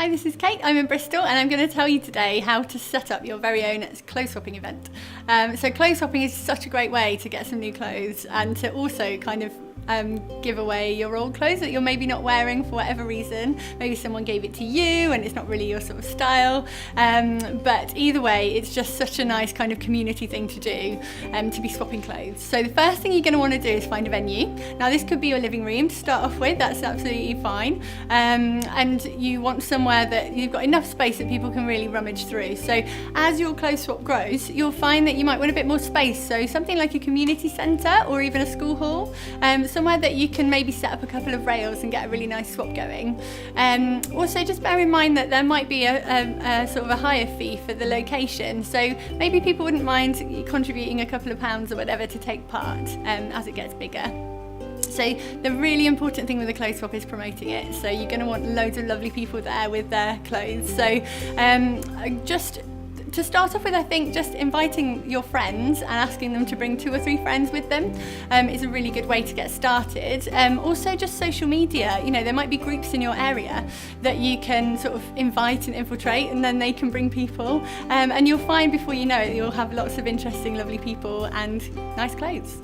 Hi, this is Kate. I'm in Bristol and I'm going to tell you today how to set up your very own clothes swapping event. So clothes swapping is such a great way to get some new clothes and to also kind of give away your old clothes that you're maybe not wearing for whatever reason. Maybe someone gave it to you and it's not really your sort of style. But either way, it's just such a nice kind of community thing to do, to be swapping clothes. So the first thing you're going to want to do is find a venue. Now this could be your living room to start off with, that's absolutely fine. And you want somewhere that you've got enough space that people can really rummage through. So as your clothes swap grows, you'll find that you might want a bit more space. So something like a community centre or even a school hall. Somewhere that you can maybe set up a couple of rails and get a really nice swap going. Also just bear in mind that there might be a sort of a higher fee for the location, so maybe people wouldn't mind contributing a couple of pounds or whatever to take part as it gets bigger. So the really important thing with a clothes swap is promoting it, so you're going to want loads of lovely people there with their clothes. So just to start off with, I think just inviting your friends and asking them to bring 2 or 3 friends with them is a really good way to get started. Also just social media, you know, there might be groups in your area that you can sort of invite and infiltrate, and then they can bring people, and you'll find before you know it you'll have lots of interesting lovely people and nice clothes.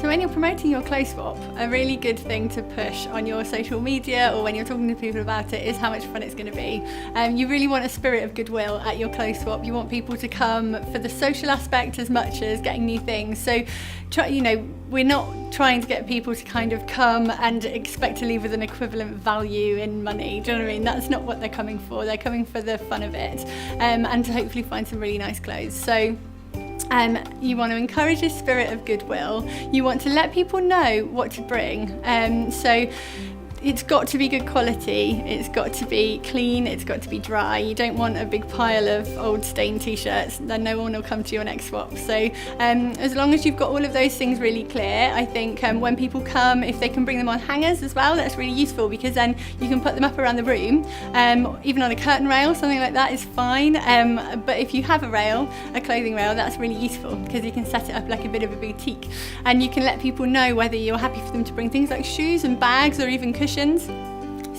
So when you're promoting your clothes swap, a really good thing to push on your social media or when you're talking to people about it is how much fun it's going to be. You really want a spirit of goodwill at your clothes swap. You want people to come for the social aspect as much as getting new things. So we're not trying to get people to kind of come and expect to leave with an equivalent value in money. Do you know what I mean? That's not what they're coming for. They're coming for the fun of it, and to hopefully find some really nice clothes. So you want to encourage a spirit of goodwill. You want to let people know what to bring. So it's got to be good quality, it's got to be clean, it's got to be dry. You don't want a big pile of old stained t-shirts, then no one will come to your next swap. So as long as you've got all of those things really clear, I think when people come, if they can bring them on hangers as well, that's really useful, because then you can put them up around the room, even on a curtain rail, something like that is fine. But if you have a rail, a clothing rail, that's really useful because you can set it up like a bit of a boutique, and you can let people know whether you're happy for them to bring things like shoes and bags or even cushions.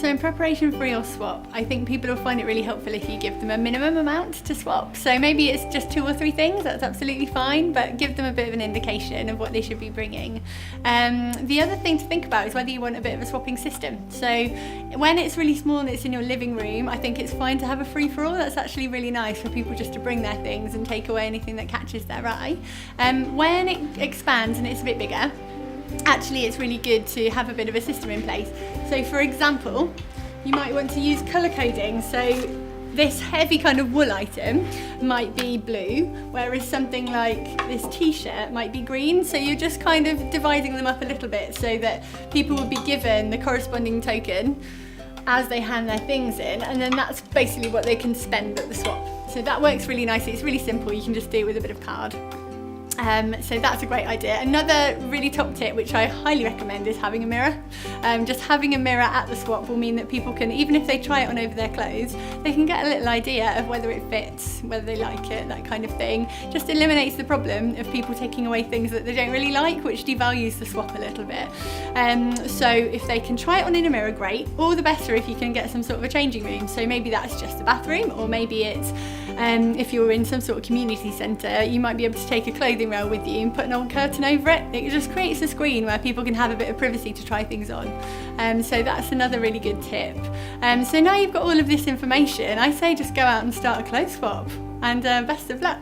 So in preparation for your swap, I think people will find it really helpful if you give them a minimum amount to swap. So maybe it's just 2 or 3 things, that's absolutely fine, but give them a bit of an indication of what they should be bringing. The other thing to think about is whether you want a bit of a swapping system. So when it's really small and it's in your living room, I think it's fine to have a free-for-all. That's actually really nice for people just to bring their things and take away anything that catches their eye. When it expands and it's a bit bigger, actually it's really good to have a bit of a system in place. So for example, you might want to use colour coding. So this heavy kind of wool item might be blue, whereas something like this t-shirt might be green. So you're just kind of dividing them up a little bit so that people will be given the corresponding token as they hand their things in, and then that's basically what they can spend at the swap. So that works really nicely. It's really simple, you can just do it with a bit of card. So that's a great idea. Another really top tip, which I highly recommend, is having a mirror. Just having a mirror at the swap will mean that people can, even if they try it on over their clothes, they can get a little idea of whether it fits, whether they like it, that kind of thing. Just eliminates the problem of people taking away things that they don't really like, which devalues the swap a little bit. So if they can try it on in a mirror, great. Or the better if you can get some sort of a changing room. So maybe that's just the bathroom, or maybe it's if you're in some sort of community centre, you might be able to take a clothing rail with you and put an old curtain over it. It just creates a screen where people can have a bit of privacy to try things on. So that's another really good tip. So now you've got all of this information, I say just go out and start a clothes swap, and best of luck.